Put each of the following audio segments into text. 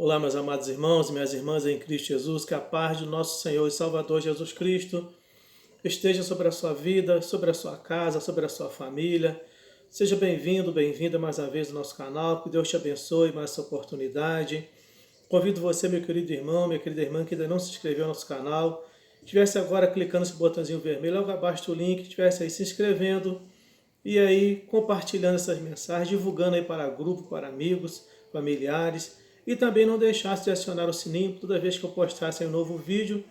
Olá, meus amados irmãos e minhas irmãs em Cristo Jesus, que a paz de nosso Senhor e Salvador Jesus Cristo esteja sobre a sua vida, sobre a sua casa, sobre a sua família. Seja bem-vindo, bem-vinda mais uma vez no nosso canal, que Deus te abençoe mais essa oportunidade. Convido você, meu querido irmão, minha querida irmã, que ainda não se inscreveu no nosso canal, estivesse agora clicando nesse botãozinho vermelho, logo abaixo do link, estivesse aí se inscrevendo e aí compartilhando essas mensagens, divulgando aí para grupo, para amigos, familiares, e também não deixasse de acionar o sininho toda vez que eu postasse um novo vídeo,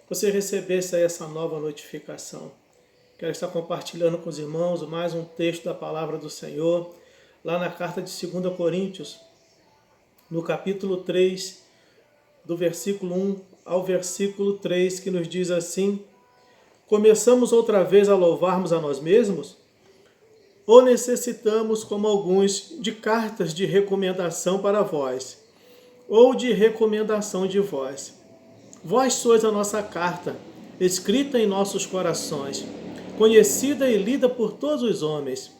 você recebesse aí essa nova notificação. Quero estar compartilhando com os irmãos mais um texto da palavra do Senhor, lá na carta de 2 Coríntios, no capítulo 3, do versículo 1 ao versículo 3, que nos diz assim: começamos outra vez a louvarmos a nós mesmos? Ou necessitamos, como alguns, de cartas de recomendação para vós, ou de recomendação de vós? Vós sois a nossa carta, escrita em nossos corações, conhecida e lida por todos os homens.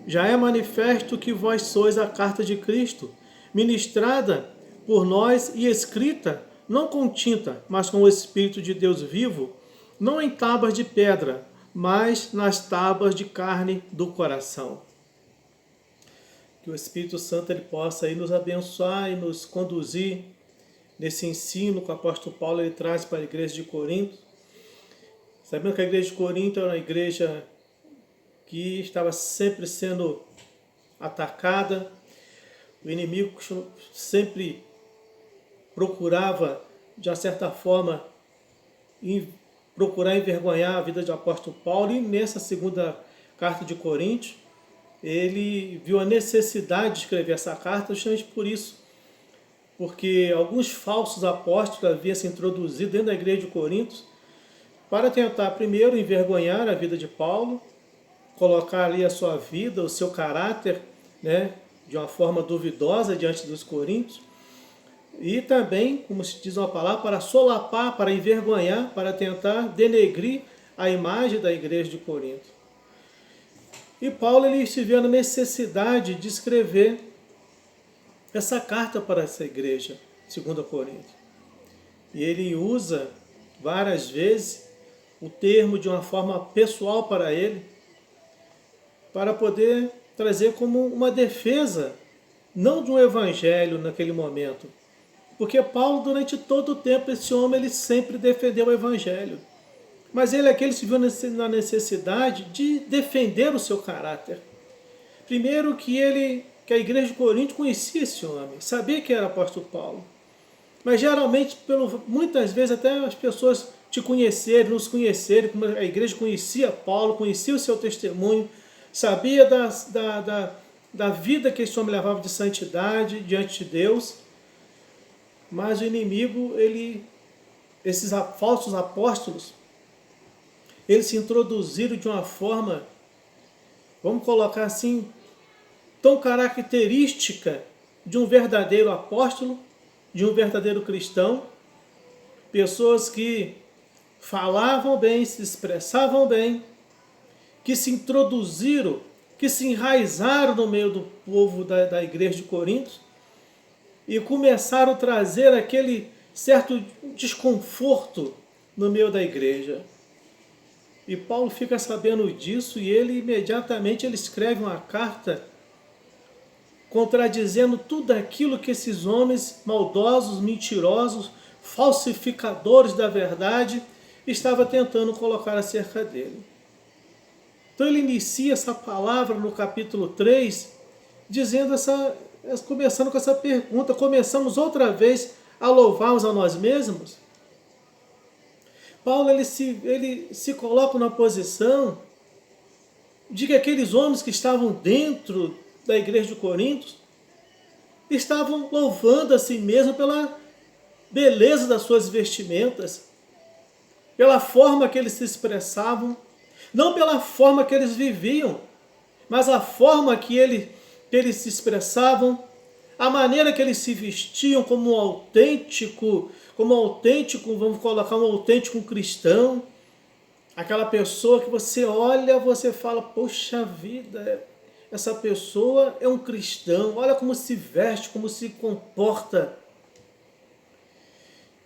Já é manifesto que vós sois a carta de Cristo, ministrada por nós e escrita, não com tinta, mas com o Espírito de Deus vivo, não em tábuas de pedra, mas nas tábuas de carne do coração. Que o Espírito Santo ele possa aí nos abençoar e nos conduzir nesse ensino que o apóstolo Paulo ele traz para a igreja de Corinto. Sabendo que a igreja de Corinto era uma igreja que estava sempre sendo atacada, o inimigo sempre procurava, de uma certa forma, procurar envergonhar a vida do apóstolo Paulo, e nessa segunda carta de Coríntios, ele viu a necessidade de escrever essa carta justamente por isso, porque alguns falsos apóstolos haviam se introduzido dentro da igreja de Corinto para tentar primeiro envergonhar a vida de Paulo, colocar ali a sua vida, o seu caráter, né, de uma forma duvidosa diante dos coríntios, e também, como se diz uma palavra, para solapar, para envergonhar, para tentar denegrir a imagem da igreja de Corinto. E Paulo ele se vê na necessidade de escrever essa carta para essa igreja, 2 Coríntios. E ele usa várias vezes o termo de uma forma pessoal para ele, para poder trazer como uma defesa, não de um evangelho naquele momento. Porque Paulo, durante todo o tempo, esse homem ele sempre defendeu o evangelho. Mas ele aqui ele se viu na necessidade de defender o seu caráter. Primeiro que a igreja de Corinto conhecia esse homem, sabia que era apóstolo Paulo. Mas geralmente, muitas vezes até as pessoas te conhecerem, nos conhecerem, como a igreja conhecia Paulo, conhecia o seu testemunho, sabia da vida que esse homem levava de santidade diante de Deus. Mas o inimigo, esses falsos apóstolos, eles se introduziram de uma forma, vamos colocar assim, tão característica de um verdadeiro apóstolo, de um verdadeiro cristão. Pessoas que falavam bem, se expressavam bem, que se introduziram, que se enraizaram no meio do povo da igreja de Corinto e começaram a trazer aquele certo desconforto no meio da igreja. E Paulo fica sabendo disso e ele imediatamente ele escreve uma carta contradizendo tudo aquilo que esses homens maldosos, mentirosos, falsificadores da verdade estavam tentando colocar acerca dele. Então ele inicia essa palavra no capítulo 3, começando com essa pergunta: começamos outra vez a louvarmos a nós mesmos? Paulo ele se coloca na posição de que aqueles homens que estavam dentro da igreja de Corinto estavam louvando a si mesmo pela beleza das suas vestimentas, pela forma que eles se expressavam, não pela forma que eles viviam, mas a forma que eles se expressavam, a maneira que eles se vestiam como um autêntico, vamos colocar um autêntico cristão, aquela pessoa que você olha, você fala, poxa vida, essa pessoa é um cristão, olha como se veste, como se comporta.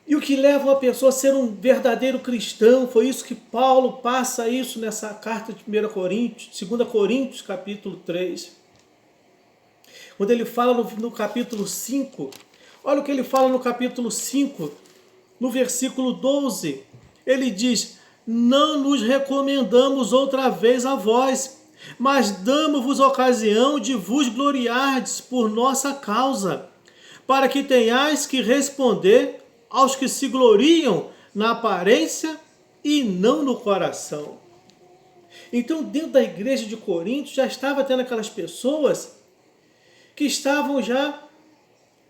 E o que leva uma pessoa a ser um verdadeiro cristão, foi isso que Paulo passa isso nessa carta de 1 Coríntios, 2 Coríntios, capítulo 3. Quando ele fala no capítulo 5, olha o que ele fala no capítulo 5, no versículo 12. Ele diz: não nos recomendamos outra vez a vós, mas damos-vos ocasião de vos gloriardes por nossa causa, para que tenhais que responder aos que se gloriam na aparência e não no coração. Então, dentro da igreja de Corinto, já estava tendo aquelas pessoas que estavam já,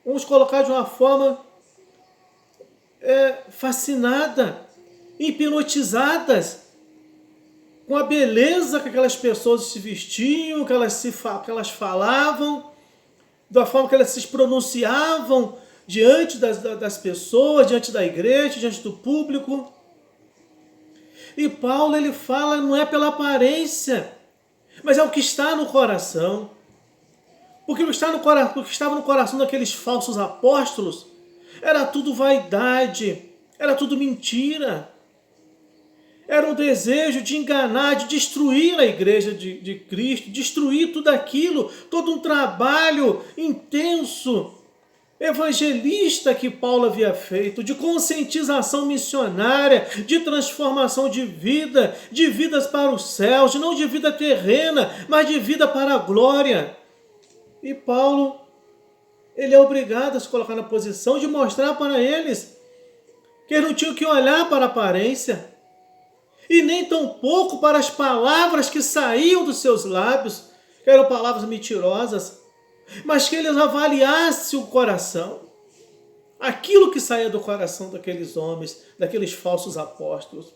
vamos colocar de uma forma, fascinada, hipnotizadas com a beleza que aquelas pessoas se vestiam, que elas falavam, da forma que elas se pronunciavam diante das pessoas, diante da igreja, diante do público. E Paulo, ele fala, não é pela aparência, mas é o que está no coração. Porque o que estava no coração daqueles falsos apóstolos era tudo vaidade, era tudo mentira. Era um desejo de enganar, de destruir a igreja de Cristo, destruir tudo aquilo, todo um trabalho intenso, evangelista que Paulo havia feito, de conscientização missionária, de transformação de vida, de vidas para os céus, não de vida terrena, mas de vida para a glória. E Paulo, ele é obrigado a se colocar na posição de mostrar para eles que eles não tinham que olhar para a aparência, e nem tampouco para as palavras que saíam dos seus lábios, que eram palavras mentirosas, mas que eles avaliassem o coração, aquilo que saía do coração daqueles homens, daqueles falsos apóstolos.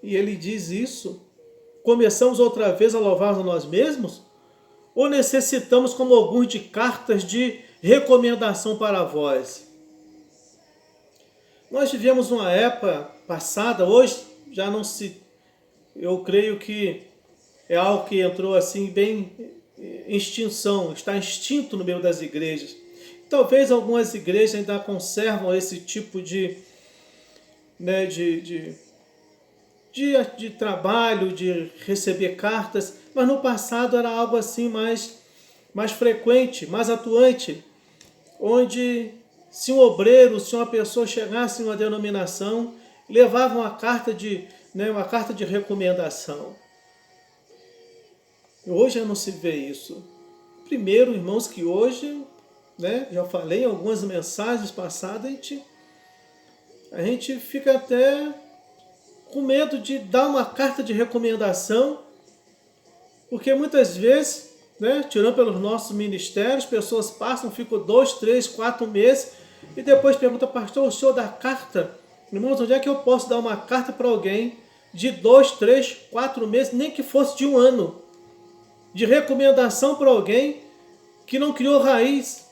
E ele diz isso: começamos outra vez a louvar a nós mesmos? Ou necessitamos, como alguns, de cartas de recomendação para vós? Nós vivemos uma época passada, hoje já não se... Eu creio que é algo que entrou assim bem em extinção, está extinto no meio das igrejas. Talvez algumas igrejas ainda conservam esse tipo de trabalho, de receber cartas, mas no passado era algo assim mais frequente, mais atuante, onde se um obreiro, se uma pessoa chegasse em uma denominação, levava uma carta de recomendação. Hoje já não se vê isso. Primeiro, irmãos, que hoje, já falei em algumas mensagens passadas, a gente fica até com medo de dar uma carta de recomendação, porque muitas vezes, tirando pelos nossos ministérios, pessoas passam, ficam 2, 3, 4 meses, e depois pergunta: pastor, o senhor dá carta? Irmãos, onde é que eu posso dar uma carta para alguém de 2, 3, 4 meses, nem que fosse de 1 ano, de recomendação para alguém que não criou raiz?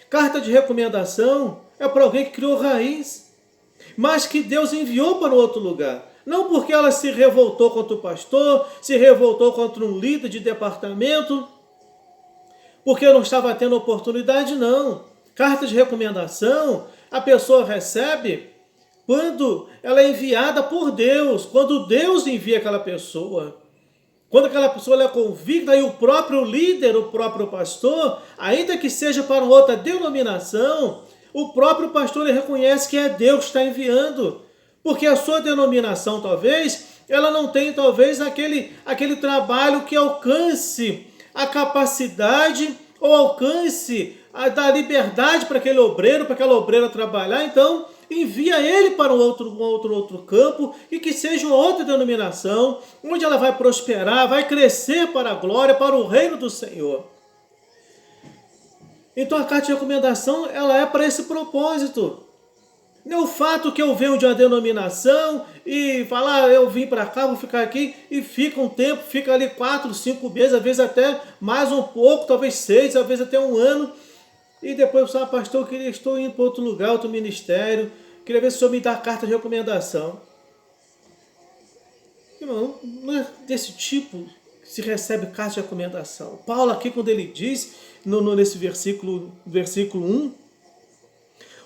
Carta de recomendação é para alguém que criou raiz, mas que Deus enviou para outro lugar. Não porque ela se revoltou contra o pastor, se revoltou contra um líder de departamento, porque não estava tendo oportunidade, não. Carta de recomendação a pessoa recebe quando ela é enviada por Deus, quando Deus envia aquela pessoa. Quando aquela pessoa é convicta, e o próprio líder, o próprio pastor, ainda que seja para outra denominação, o próprio pastor ele reconhece que é Deus que está enviando. Porque a sua denominação, talvez, ela não tem, talvez, aquele trabalho que alcance a capacidade ou alcance dar liberdade para aquele obreiro, para aquela obreira trabalhar. Então, envia ele para um outro campo, e que seja uma outra denominação, onde ela vai prosperar, vai crescer para a glória, para o reino do Senhor. Então a carta de recomendação, ela é para esse propósito. Não é o fato que eu venho de uma denominação e falar: eu vim para cá, vou ficar aqui, e fica um tempo, fica ali 4, 5 meses, às vezes até mais um pouco, talvez 6, às vezes até 1 ano, e depois eu falo: pastor, estou indo para outro lugar, outro ministério, queria ver se o senhor me dá carta de recomendação. Irmão, não é desse tipo que se recebe carta de recomendação. Paulo aqui, quando ele diz, nesse versículo 1,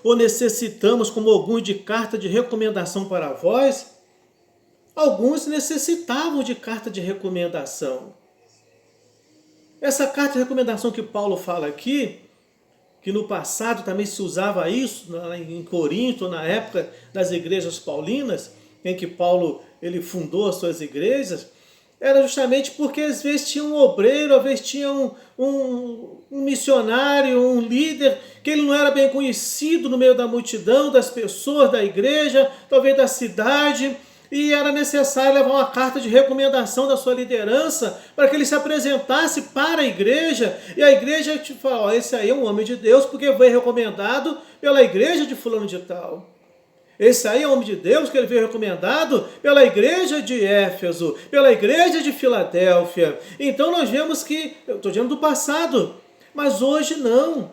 ou necessitamos, como alguns, de carta de recomendação para vós? Alguns necessitavam de carta de recomendação. Essa carta de recomendação que Paulo fala aqui, que no passado também se usava isso, em Corinto, na época das igrejas paulinas, em que Paulo ele fundou as suas igrejas, era justamente porque às vezes tinha um obreiro, às vezes tinha um missionário, um líder, que ele não era bem conhecido no meio da multidão, das pessoas da igreja, talvez da cidade, e era necessário levar uma carta de recomendação da sua liderança para que ele se apresentasse para a igreja, e a igreja te fala, ó, esse aí é um homem de Deus, porque foi recomendado pela igreja de fulano de tal. Esse aí é o homem de Deus que ele veio recomendado pela igreja de Éfeso, pela igreja de Filadélfia. Então nós vemos que, eu estou dizendo do passado, mas hoje não.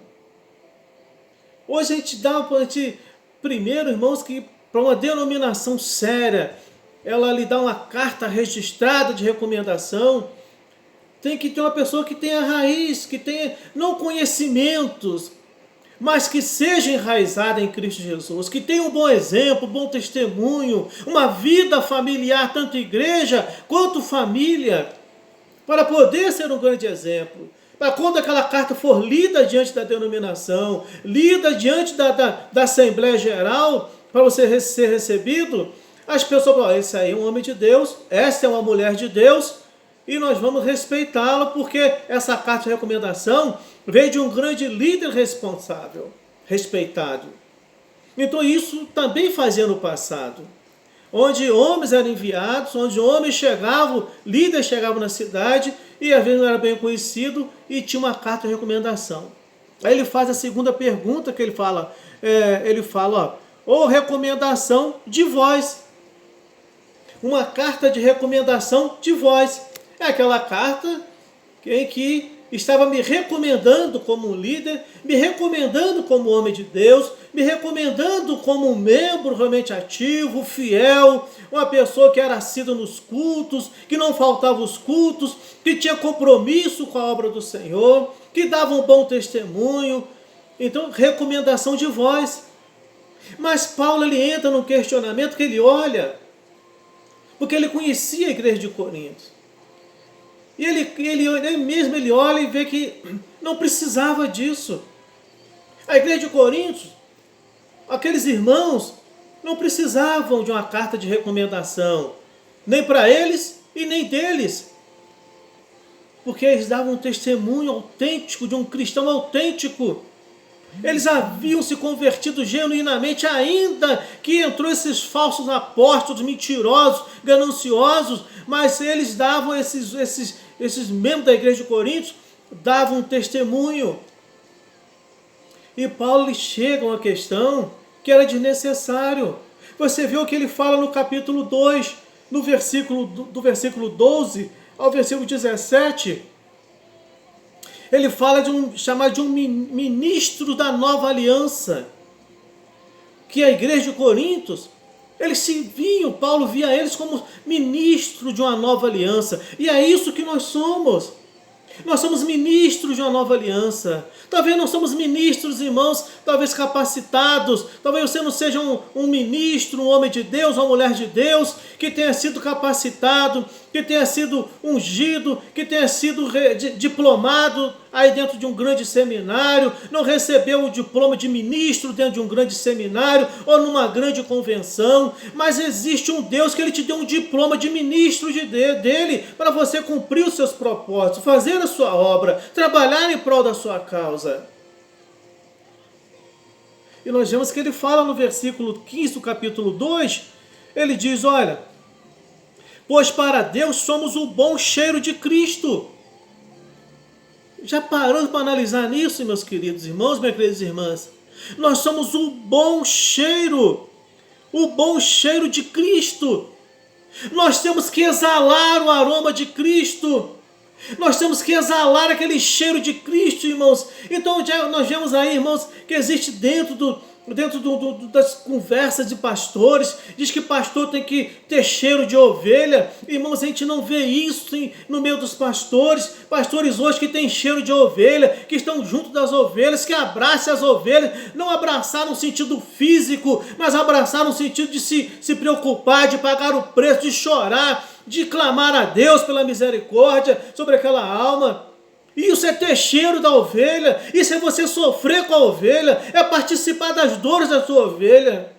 Hoje a gente primeiro, irmãos, que para uma denominação séria, ela lhe dá uma carta registrada de recomendação, tem que ter uma pessoa que tenha raiz, que tenha não conhecimentos, mas que seja enraizada em Cristo Jesus, que tenha um bom exemplo, um bom testemunho, uma vida familiar, tanto igreja quanto família, para poder ser um grande exemplo. Para quando aquela carta for lida diante da denominação, lida diante da Assembleia Geral, para você ser recebido, as pessoas falam, esse aí é um homem de Deus, essa é uma mulher de Deus, e nós vamos respeitá-lo, porque essa carta de recomendação veio de um grande líder responsável, respeitado. Então isso também fazia no passado, onde homens eram enviados, onde homens chegavam, líderes chegavam na cidade, e às vezes não era bem conhecido, e tinha uma carta de recomendação. Aí ele faz a segunda pergunta, que ele fala, ou recomendação de vós. Uma carta de recomendação de vós. É aquela carta em que estava me recomendando como um líder, me recomendando como homem de Deus, me recomendando como um membro realmente ativo, fiel, uma pessoa que era assídua nos cultos, que não faltava os cultos, que tinha compromisso com a obra do Senhor, que dava um bom testemunho. Então, recomendação de vós. Mas Paulo ele entra num questionamento que ele olha, porque ele conhecia a igreja de Corinto. E ele mesmo olha e vê que não precisava disso. A igreja de Corinto, aqueles irmãos, não precisavam de uma carta de recomendação, nem para eles e nem deles. Porque eles davam um testemunho autêntico de um cristão autêntico. Eles haviam se convertido genuinamente, ainda que entrou esses falsos apóstolos, mentirosos, gananciosos, mas eles davam, esses membros da igreja de Corinto, davam um testemunho. E Paulo lhe chega a uma questão que era desnecessário. Você vê o que ele fala no capítulo 2, do versículo 12 ao versículo 17, ele fala chamado de um ministro da nova aliança, que a igreja de Corintos, Paulo via eles como ministro de uma nova aliança, e é isso que nós somos. Nós somos ministros de uma nova aliança. Talvez não somos ministros, irmãos, talvez capacitados. Talvez você não seja um ministro, um homem de Deus, uma mulher de Deus, que tenha sido capacitado, que tenha sido ungido, que tenha sido diplomado aí dentro de um grande seminário, não recebeu o diploma de ministro dentro de um grande seminário ou numa grande convenção, mas existe um Deus que ele te deu um diploma de ministro dele para você cumprir os seus propósitos, fazer a sua obra, trabalhar em prol da sua causa. E nós vemos que ele fala no versículo 15 do capítulo 2, ele diz, olha, pois para Deus somos o bom cheiro de Cristo. Já paramos para analisar nisso, meus queridos irmãos, minhas queridas irmãs? Nós somos o bom cheiro de Cristo. Nós temos que exalar o aroma de Cristo. Nós temos que exalar aquele cheiro de Cristo, irmãos. Então nós vemos aí, irmãos, que existe dentro dentro das conversas de pastores, diz que pastor tem que ter cheiro de ovelha. Irmãos, a gente não vê isso no meio dos pastores. Pastores hoje que têm cheiro de ovelha, que estão junto das ovelhas, que abraçam as ovelhas, não abraçar no sentido físico, mas abraçar no sentido de se preocupar, de pagar o preço, de chorar, de clamar a Deus pela misericórdia sobre aquela alma. Isso é ter cheiro da ovelha, isso é você sofrer com a ovelha, é participar das dores da sua ovelha.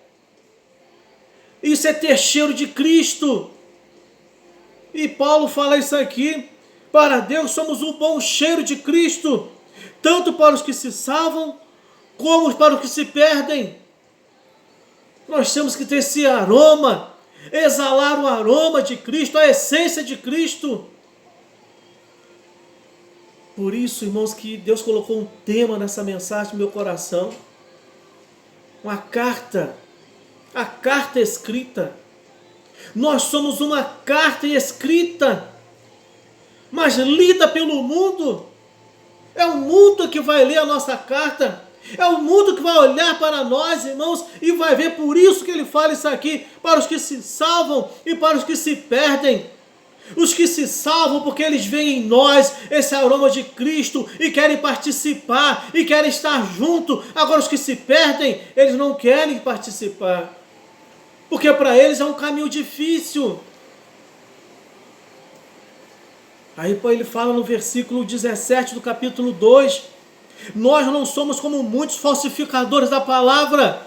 Isso é ter cheiro de Cristo. E Paulo fala isso aqui, para Deus somos o bom cheiro de Cristo, tanto para os que se salvam, como para os que se perdem. Nós temos que ter esse aroma, exalar o aroma de Cristo, a essência de Cristo. Por isso, irmãos, que Deus colocou um tema nessa mensagem no meu coração. Uma carta. A carta escrita. Nós somos uma carta escrita, mas lida pelo mundo. É o mundo que vai ler a nossa carta. É o mundo que vai olhar para nós, irmãos, e vai ver. Por isso que ele fala isso aqui, para os que se salvam e para os que se perdem. Os que se salvam porque eles veem em nós esse aroma de Cristo e querem participar e querem estar junto. Agora os que se perdem, eles não querem participar, porque para eles é um caminho difícil. Aí ele fala no versículo 17 do capítulo 2, nós não somos como muitos falsificadores da palavra.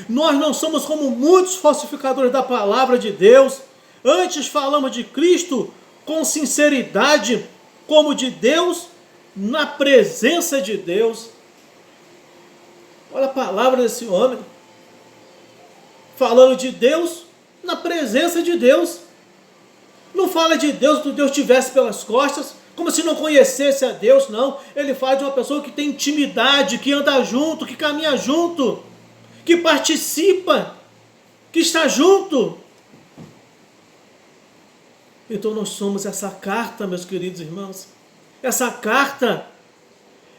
Nós não somos como muitos falsificadores da palavra de Deus. Antes falamos de Cristo com sinceridade, como de Deus, na presença de Deus. Olha a palavra desse homem. Falando de Deus, na presença de Deus. Não fala de Deus que Deus tivesse pelas costas, como se não conhecesse a Deus, não. Ele fala de uma pessoa que tem intimidade, que anda junto, que caminha junto, que participa, que está junto. Então nós somos essa carta, meus queridos irmãos. Essa carta.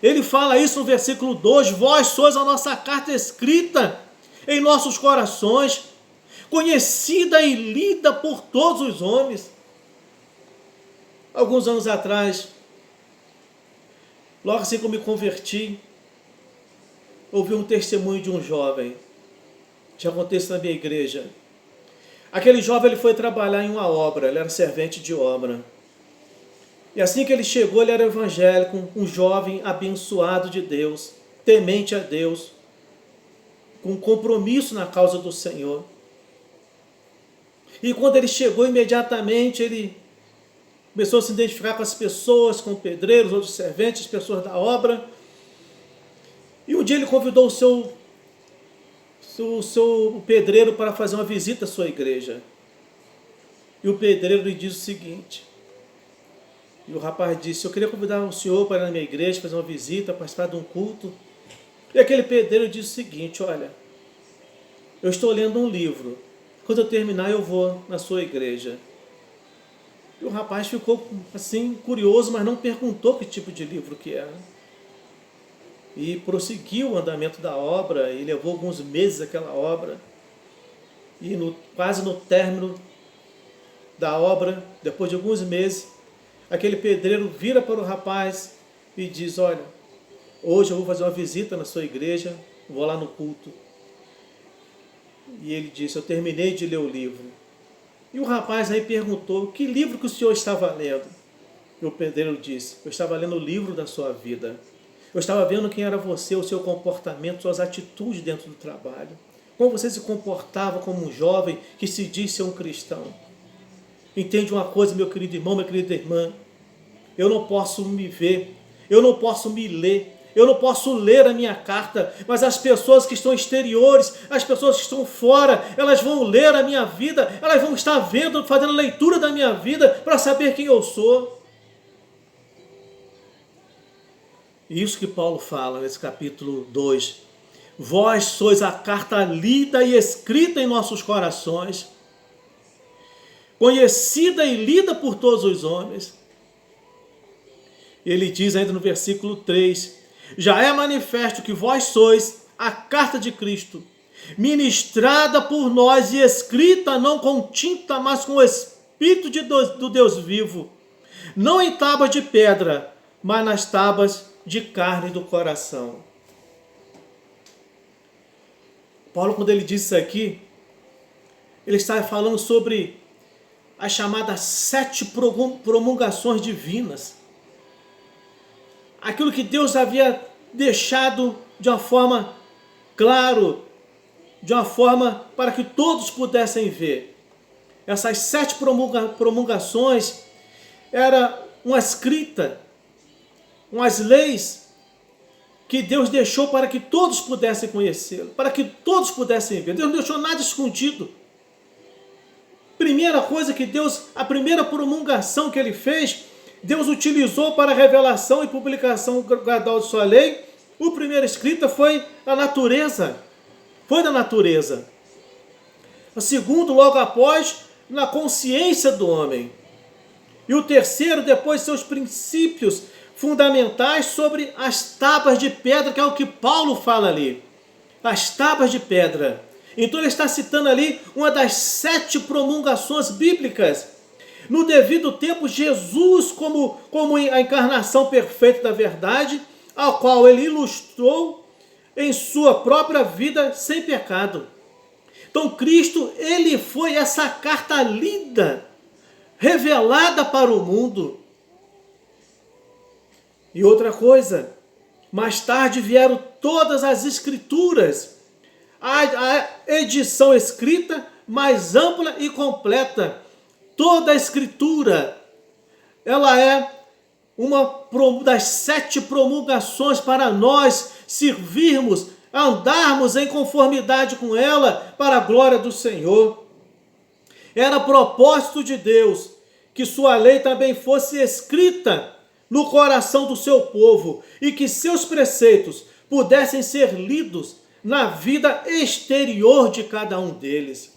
Ele fala isso no versículo 2. Vós sois a nossa carta escrita em nossos corações, conhecida e lida por todos os homens. Alguns anos atrás, logo assim que eu me converti, ouvi um testemunho de um jovem. Já contei isso na minha igreja. Aquele jovem ele foi trabalhar em uma obra, ele era servente de obra. E assim que ele chegou, ele era evangélico, um jovem abençoado de Deus, temente a Deus, com compromisso na causa do Senhor. E quando ele chegou, imediatamente ele começou a se identificar com as pessoas, com pedreiros, outros serventes, pessoas da obra. E um dia ele convidou o pedreiro para fazer uma visita à sua igreja. E o pedreiro lhe diz o seguinte, e o rapaz disse, eu queria convidar o senhor para ir na minha igreja, fazer uma visita, participar de um culto. E aquele pedreiro disse o seguinte, olha, eu estou lendo um livro, quando eu terminar eu vou na sua igreja. E o rapaz ficou assim, curioso, mas não perguntou que tipo de livro que era. E prosseguiu o andamento da obra, e levou alguns meses aquela obra. E quase no término da obra, depois de alguns meses, aquele pedreiro vira para o rapaz e diz, olha, hoje eu vou fazer uma visita na sua igreja, vou lá no culto. E ele disse, eu terminei de ler o livro. E o rapaz aí perguntou, que livro que o senhor estava lendo? E o pedreiro disse, eu estava lendo o livro da sua vida. Eu estava vendo quem era você, o seu comportamento, suas atitudes dentro do trabalho. Como você se comportava como um jovem que se diz ser um cristão. Entende uma coisa, meu querido irmão, minha querida irmã? Eu não posso me ver, eu não posso me ler, eu não posso ler a minha carta, mas as pessoas que estão exteriores, as pessoas que estão fora, elas vão ler a minha vida, elas vão estar vendo, fazendo leitura da minha vida para saber quem eu sou. Isso que Paulo fala nesse capítulo 2. Vós sois a carta lida e escrita em nossos corações, conhecida e lida por todos os homens. Ele diz ainda no versículo 3, já é manifesto que vós sois a carta de Cristo, ministrada por nós e escrita não com tinta, mas com o Espírito do Deus vivo, não em tábuas de pedra, mas nas tábuas de carne do coração. Paulo, quando ele disse isso aqui, ele está falando sobre as chamadas 7 promulgações divinas. Aquilo que Deus havia deixado de uma forma clara, de uma forma para que todos pudessem ver. Essas 7 promulgações era uma escrita, umas leis que Deus deixou para que todos pudessem conhecê-lo, para que todos pudessem ver. Deus não deixou nada escondido. Primeira coisa que Deus, a primeira promulgação que ele fez, Deus utilizou para revelação e publicação gradual de sua lei. O primeiro escrita foi a natureza. Foi da natureza. O segundo, logo após, na consciência do homem. E o terceiro, depois, seus princípios fundamentais sobre as tábuas de pedra, que é o que Paulo fala ali. As tábuas de pedra. Então ele está citando ali uma das 7 promulgações bíblicas. No devido tempo, Jesus, como a encarnação perfeita da verdade, ao qual ele ilustrou em sua própria vida sem pecado. Então Cristo, ele foi essa carta lida, revelada para o mundo. E outra coisa, mais tarde vieram todas as escrituras, a edição escrita mais ampla e completa. Toda a escritura, ela é uma das 7 promulgações para nós servirmos, andarmos em conformidade com ela para a glória do Senhor. Era propósito de Deus que sua lei também fosse escrita no coração do seu povo e que seus preceitos pudessem ser lidos na vida exterior de cada um deles.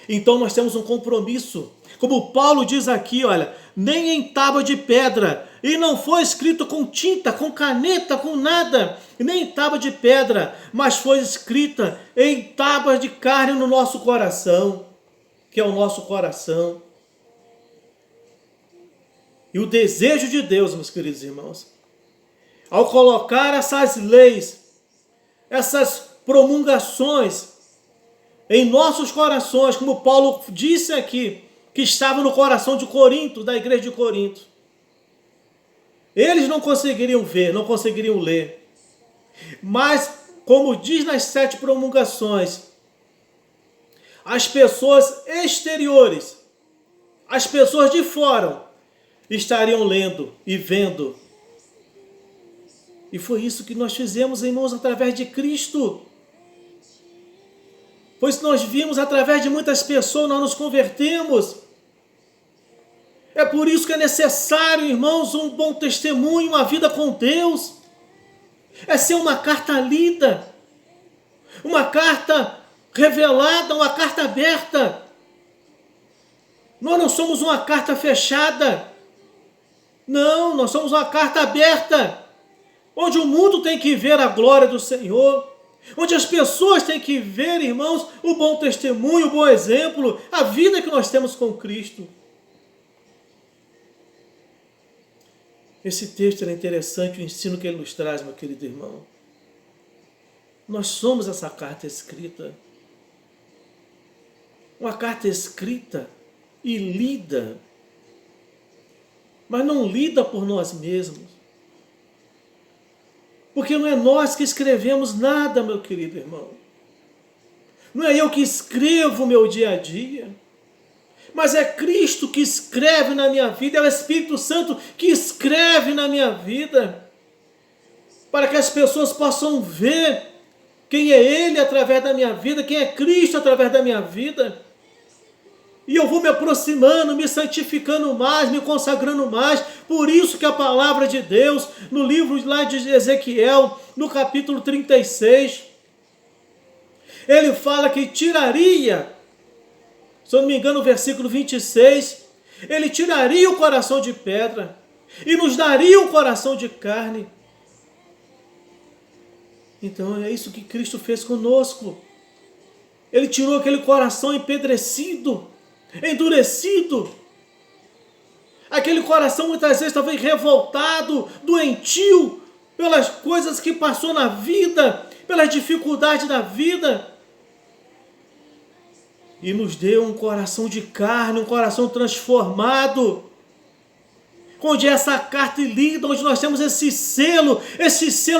Então nós temos um compromisso, como Paulo diz aqui, olha, nem em tábua de pedra, e não foi escrito com tinta, com caneta, com nada, nem em tábua de pedra, mas foi escrita em tábuas de carne no nosso coração, que é o nosso coração. E o desejo de Deus, meus queridos irmãos, ao colocar essas leis, essas promulgações em nossos corações, como Paulo disse aqui, que estava no coração de Corinto, da igreja de Corinto. Eles não conseguiriam ver, não conseguiriam ler. Mas, como diz nas 7 promulgações, as pessoas exteriores, as pessoas de fora, estariam lendo e vendo. E foi isso que nós fizemos, irmãos, através de Cristo. Pois nós vimos através de muitas pessoas, nós nos convertemos. É por isso que é necessário, irmãos, um bom testemunho, uma vida com Deus. É ser uma carta lida, uma carta revelada, uma carta aberta. Nós não somos uma carta fechada. Não, nós somos uma carta aberta, onde o mundo tem que ver a glória do Senhor, onde as pessoas têm que ver, irmãos, o bom testemunho, o bom exemplo, a vida que nós temos com Cristo. Esse texto é interessante, o ensino que ele nos traz, meu querido irmão. Nós somos essa carta escrita. Uma carta escrita e lida, mas não lida por nós mesmos. Porque não é nós que escrevemos nada, meu querido irmão. Não é eu que escrevo o meu dia a dia. Mas é Cristo que escreve na minha vida, é o Espírito Santo que escreve na minha vida. Para que as pessoas possam ver quem é Ele através da minha vida, quem é Cristo através da minha vida. E eu vou me aproximando, me santificando mais, me consagrando mais. Por isso que a palavra de Deus, no livro lá de Ezequiel, no capítulo 36, ele fala que tiraria, se eu não me engano, no versículo 26, ele tiraria o coração de pedra e nos daria um coração de carne. Então é isso que Cristo fez conosco. Ele tirou aquele coração empedrecido, endurecido. Aquele coração muitas vezes talvez revoltado, doentio, pelas coisas que passou na vida, pelas dificuldades da vida. E nos deu um coração de carne, um coração transformado, onde essa carta lida, onde nós temos esse selo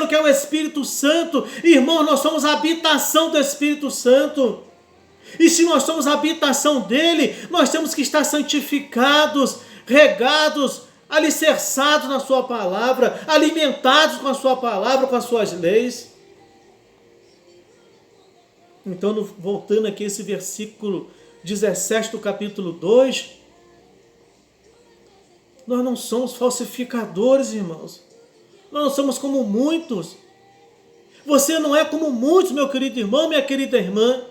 que é o Espírito Santo. Irmãos, nós somos a habitação do Espírito Santo. E se nós somos a habitação dele, nós temos que estar santificados, regados, alicerçados na sua palavra, alimentados com a sua palavra, com as suas leis. Então, voltando aqui a esse versículo 17 do capítulo 2, nós não somos falsificadores, irmãos. Nós não somos como muitos. Você não é como muitos, meu querido irmão, minha querida irmã.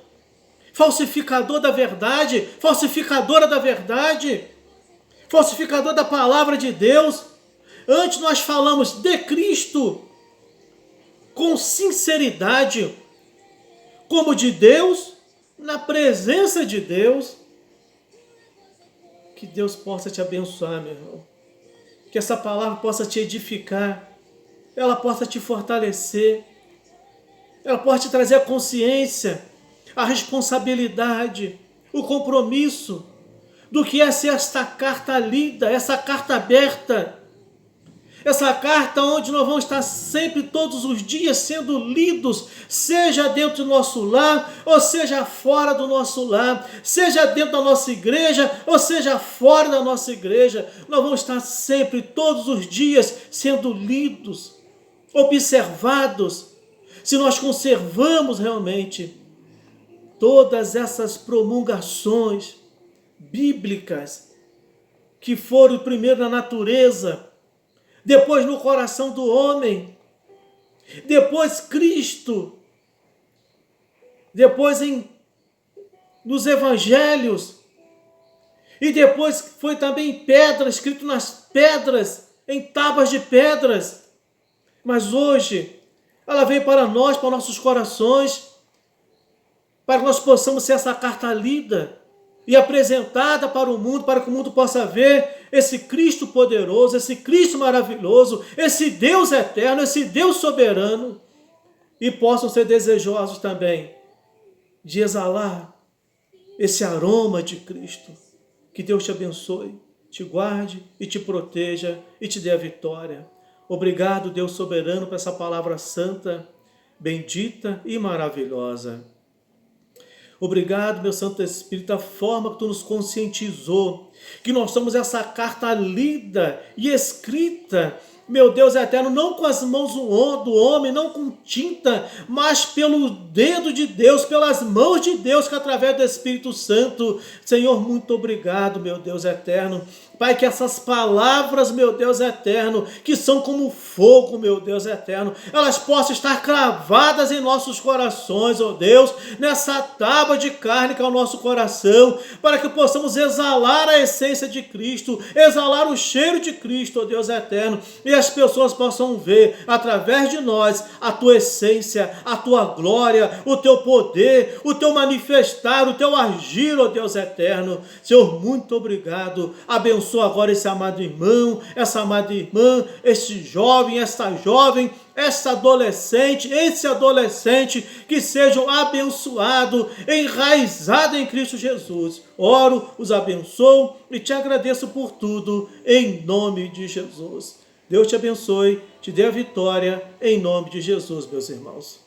Falsificador da verdade, falsificadora da verdade, falsificador da palavra de Deus. Antes nós falamos de Cristo com sinceridade, como de Deus, na presença de Deus. Que Deus possa te abençoar, meu irmão. Que essa palavra possa te edificar, ela possa te fortalecer, ela possa te trazer a consciência, a responsabilidade, o compromisso do que é ser esta carta lida, essa carta aberta, essa carta onde nós vamos estar sempre, todos os dias, sendo lidos, seja dentro do nosso lar, ou seja fora do nosso lar, seja dentro da nossa igreja, ou seja fora da nossa igreja. Nós vamos estar sempre, todos os dias, sendo lidos, observados, se nós conservamos realmente todas essas promulgações bíblicas que foram primeiro na natureza, depois no coração do homem, depois Cristo, depois nos evangelhos, e depois foi também em pedra, escrito nas pedras, em tábuas de pedras. Mas hoje ela veio para nós, para nossos corações, para que nós possamos ser essa carta lida e apresentada para o mundo, para que o mundo possa ver esse Cristo poderoso, esse Cristo maravilhoso, esse Deus eterno, esse Deus soberano, e possam ser desejosos também de exalar esse aroma de Cristo. Que Deus te abençoe, te guarde e te proteja e te dê a vitória. Obrigado, Deus soberano, por essa palavra santa, bendita e maravilhosa. Obrigado, meu Santo Espírito, a forma que Tu nos conscientizou, que nós somos essa carta lida e escrita, meu Deus eterno, não com as mãos do homem, não com tinta, mas pelo dedo de Deus, pelas mãos de Deus, que através do Espírito Santo. Senhor, muito obrigado, meu Deus eterno. Pai, que essas palavras, meu Deus eterno, que são como fogo, meu Deus eterno, elas possam estar cravadas em nossos corações, ó Deus, nessa tábua de carne que é o nosso coração, para que possamos exalar a essência de Cristo, exalar o cheiro de Cristo, ó Deus eterno, e as pessoas possam ver, através de nós, a Tua essência, a Tua glória, o Teu poder, o Teu manifestar, o Teu agir, ó Deus eterno. Senhor, muito obrigado. Abençoa agora esse amado irmão, essa amada irmã, esse jovem, essa jovem, essa adolescente, esse adolescente, que sejam abençoados, enraizados em Cristo Jesus. Oro, os abençoo e te agradeço por tudo, em nome de Jesus. Deus te abençoe, te dê a vitória, em nome de Jesus, meus irmãos.